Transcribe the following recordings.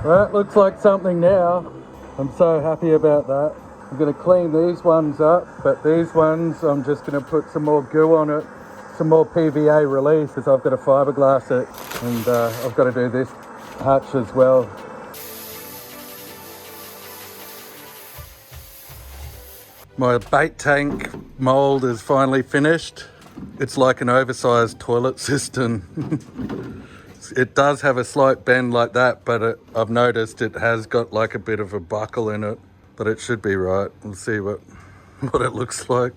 That looks like something now. I'm so happy about that. I'm going to clean these ones up, but these ones I'm just going to put some more goo on it, some more PVA release, because I've got to fiberglass it, and I've got to do this hatch as well. My bait tank mould is finally finished. It's like an oversized toilet cistern. It does have a slight bend like that, but I've noticed it has got like a bit of a buckle in it, but it should be right. We'll see what it looks like.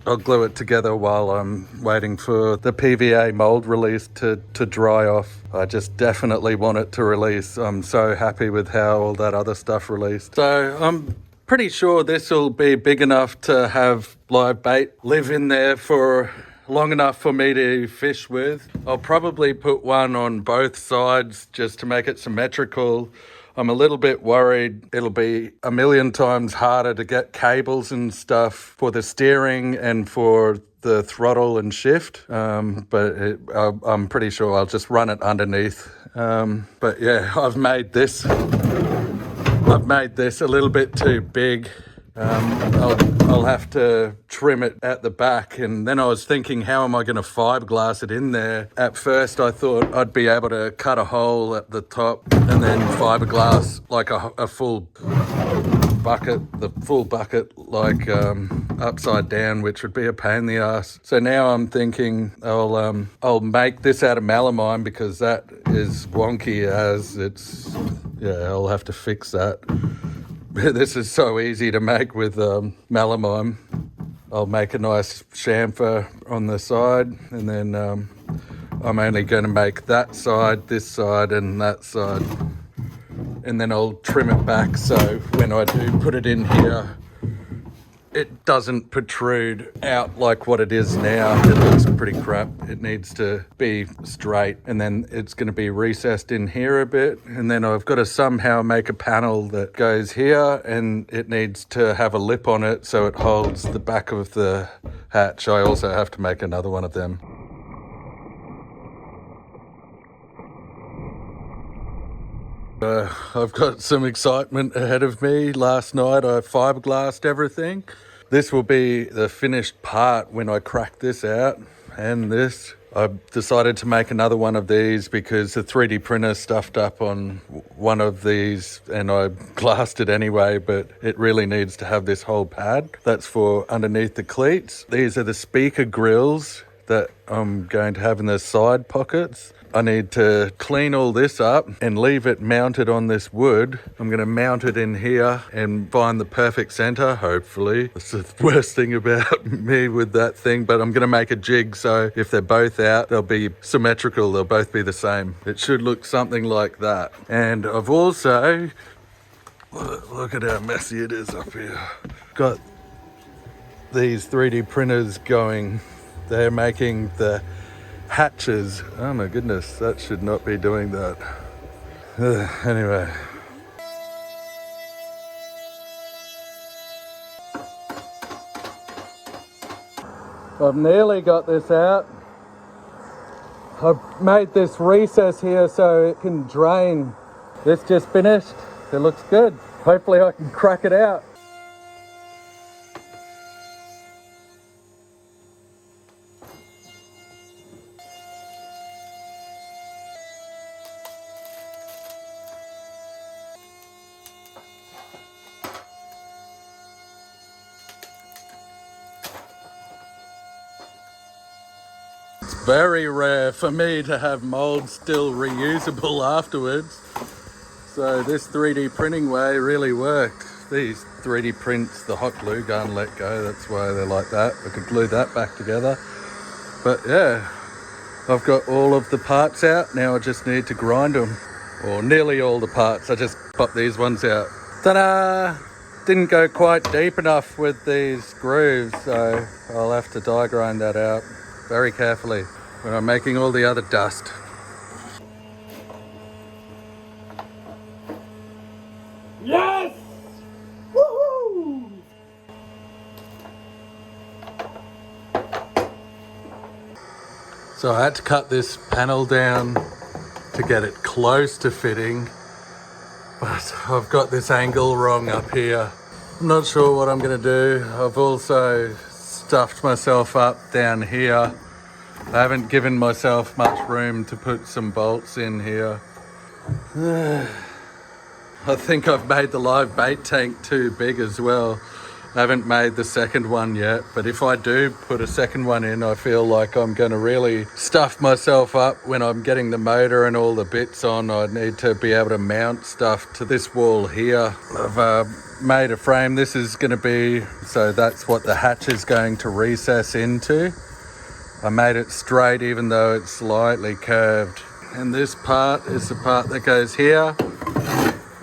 I'll glue it together while I'm waiting for the PVA mold release to dry off. I just definitely want it to release. I'm so happy with how all that other stuff released. So I'm pretty sure this will be big enough to have live bait live in there for long enough for me to fish with. I'll probably put one on both sides just to make it symmetrical. I'm a little bit worried it'll be a million times harder to get cables and stuff for the steering and for the throttle and shift, but I'm pretty sure I'll just run it underneath. But yeah, I've made this a little bit too big. I'll have to trim it at the back, and then I was thinking, how am I going to fiberglass it in there? At first I thought I'd be able to cut a hole at the top and then fiberglass like a full bucket, like upside down, which would be a pain in the ass. So now I'm thinking I'll make this out of melamine, because that is wonky as it's, yeah, I'll have to fix that. This is so easy to make with melamine. I'll make a nice chamfer on the side, and then I'm only going to make that side, this side, and that side. And then I'll trim it back so when I do put it in here, it doesn't protrude out like what it is now. It looks pretty crap. It needs to be straight, and then it's going to be recessed in here a bit, and then I've got to somehow make a panel that goes here, and it needs to have a lip on it so it holds the back of the hatch. I also have to make another one of them. I've got some excitement ahead of me. Last night I fiberglassed everything. This will be the finished part when I crack this out, and this. I've decided to make another one of these because the 3D printer stuffed up on one of these and I glassed it anyway, but it really needs to have this whole pad. That's for underneath the cleats. These are the speaker grills that I'm going to have in the side pockets. I need to clean all this up and leave it mounted on this wood. I'm going to mount it in here and find the perfect center, hopefully. That's the worst thing about me with that thing, but I'm going to make a jig so if they're both out, they'll be symmetrical. They'll both be the same. It should look something like that. And I've also, look at how messy it is up here. Got these 3D printers going. They're making the hatches. Oh my goodness, that should not be doing that. Anyway. I've nearly got this out. I've made this recess here so it can drain. This just finished. It looks good. Hopefully I can crack it out. Very rare for me to have mold still reusable afterwards. So this 3D printing way really worked. These 3D prints, the hot glue gun let go, that's why they're like that. I could glue that back together. But yeah, I've got all of the parts out. Now I just need to grind them. Or nearly all the parts. I just popped these ones out. Ta-da! Didn't go quite deep enough with these grooves, so I'll have to die grind that out very carefully when I'm making all the other dust. Yes! Woohoo! So I had to cut this panel down to get it close to fitting, but I've got this angle wrong up here. I'm not sure what I'm going to do. I've also stuffed myself up down here. I haven't given myself much room to put some bolts in here. I think I've made the live bait tank too big as well. I haven't made the second one yet, but if I do put a second one in, I feel like I'm going to really stuff myself up when I'm getting the motor and all the bits on. I need to be able to mount stuff to this wall here. I've made a frame. This is going to be, so that's what the hatch is going to recess into. I made it straight even though it's slightly curved. And this part is the part that goes here.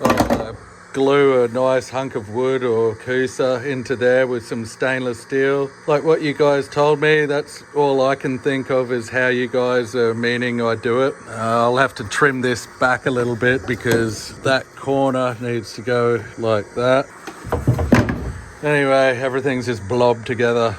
I'll glue a nice hunk of wood or kusa into there with some stainless steel. Like what you guys told me, that's all I can think of is how you guys are meaning I do it. I'll have to trim this back a little bit because that corner needs to go like that. Anyway, everything's just blobbed together.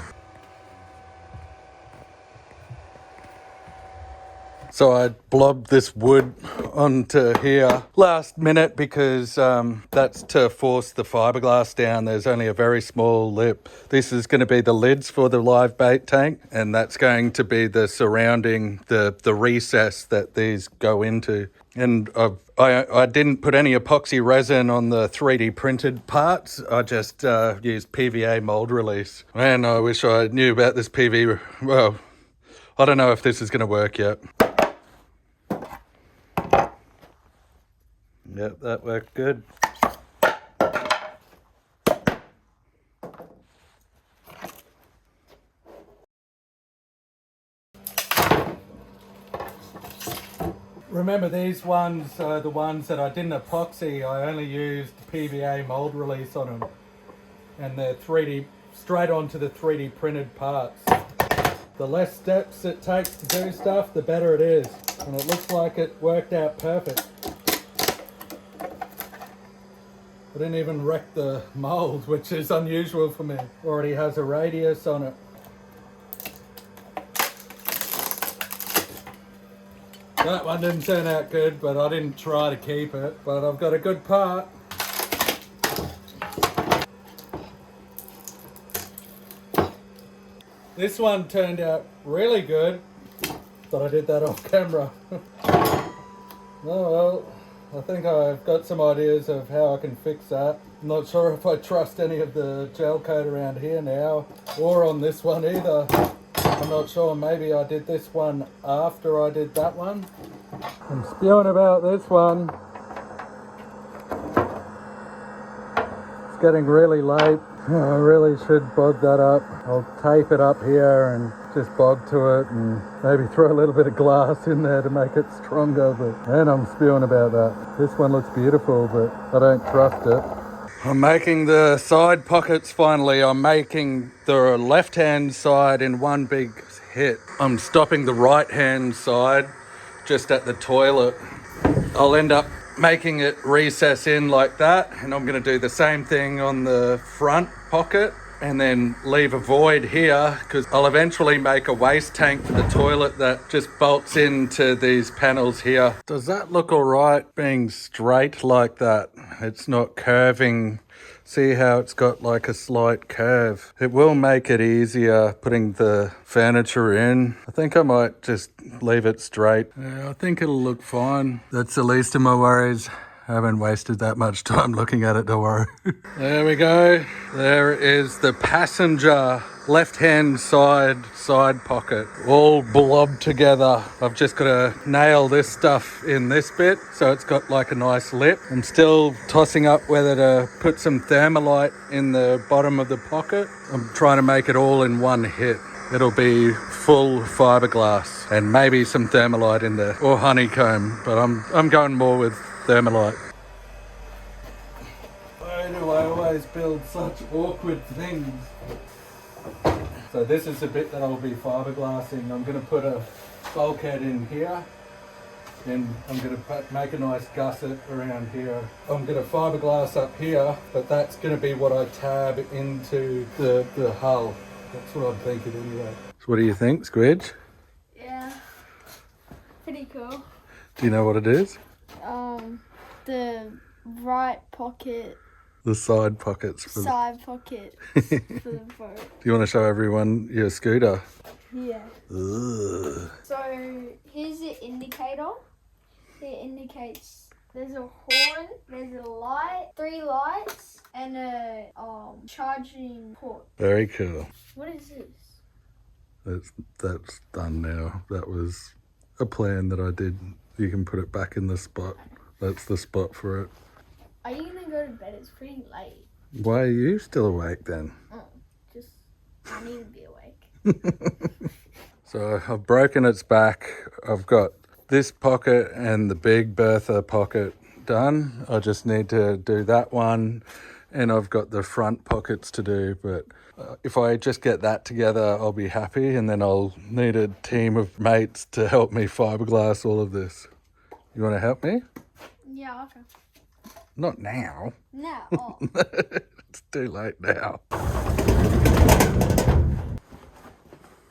So I blobbed this wood onto here last minute because that's to force the fiberglass down. There's only a very small lip. This is going to be the lids for the live bait tank, and that's going to be the surrounding, the recess that these go into. And I didn't put any epoxy resin on the 3D printed parts. I just used PVA mold release. Man, I wish I knew about this PV. Well, I don't know if this is going to work yet. Yep, that worked good. Remember, these ones are the ones that I didn't epoxy. I only used PVA mold release on them. And they're 3D, straight onto the 3D printed parts. The less steps it takes to do stuff, the better it is. And it looks like it worked out perfect. I didn't even wreck the mold, which is unusual for me. Already has a radius on it. That one didn't turn out good, but I didn't try to keep it. But I've got a good part. This one turned out really good, but I did that off camera. Oh well. I think I've got some ideas of how I can fix that. I'm not sure if I trust any of the gel coat around here now, or on this one either. I'm not sure, maybe I did this one after I did that one. I'm spewing about this one. It's getting really late. I really should bog that up. I'll tape it up here and just bog to it and maybe throw a little bit of glass in there to make it stronger, and I'm spewing about that. This one looks beautiful, but I don't trust it. I'm making the side pockets finally. I'm making the left-hand side in one big hit. I'm stopping the right-hand side just at the toilet. I'll end up making it recess in like that, and I'm going to do the same thing on the front pocket and then leave a void here because I'll eventually make a waste tank for the toilet that just bolts into these panels here. Does that look all right being straight like that? It's not curving. See how it's got like a slight curve? It will make it easier putting the furniture in. I think I might just leave it straight. Yeah, I think it'll look fine. That's the least of my worries. I haven't wasted that much time looking at it, don't worry. There we go. There is the passenger left-hand side pocket, all blobbed together. I've just got to nail this stuff in this bit so it's got like a nice lip. I'm still tossing up whether to put some thermalite in the bottom of the pocket. I'm trying to make it all in one hit. It'll be full fiberglass and maybe some thermalite in there or honeycomb, but I'm going more with thermalite. Why do I always build such awkward things? So this is the bit that I'll be fiberglassing. I'm going to put a bulkhead in here, and I'm going to make a nice gusset around here. I'm going to fiberglass up here, but that's going to be what I tab into the hull. That's what I'm thinking anyway. So what do you think, Squidge? Yeah. cool. Do you know what it is? The right pocket, The side pockets for side pocket for the boat. Do you want to show everyone your scooter? Yeah. Ugh. So here's the indicator. It indicates there's a horn, there's a light, 3 lights, and a charging port. Very cool. What is this? That's done now. That was a plan that I did. You can put it back in the spot. That's the spot for it. Are you gonna go to bed? It's pretty late. Why are you still awake then? Oh, just I need to be awake. So I've broken its back. I've got this pocket and the big Bertha pocket done. I just need to do that one, and I've got the front pockets to do, but if I just get that together, I'll be happy, and then I'll need a team of mates to help me fiberglass all of this. You want to help me? Yeah, okay. Not now. No. Oh. It's too late now.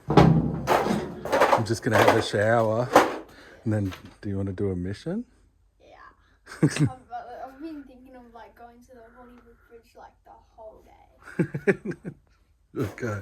I'm just going to have a shower, and then do you want to do a mission? Yeah. I've been thinking of like going to the Hollywood Bridge like the whole day. Okay.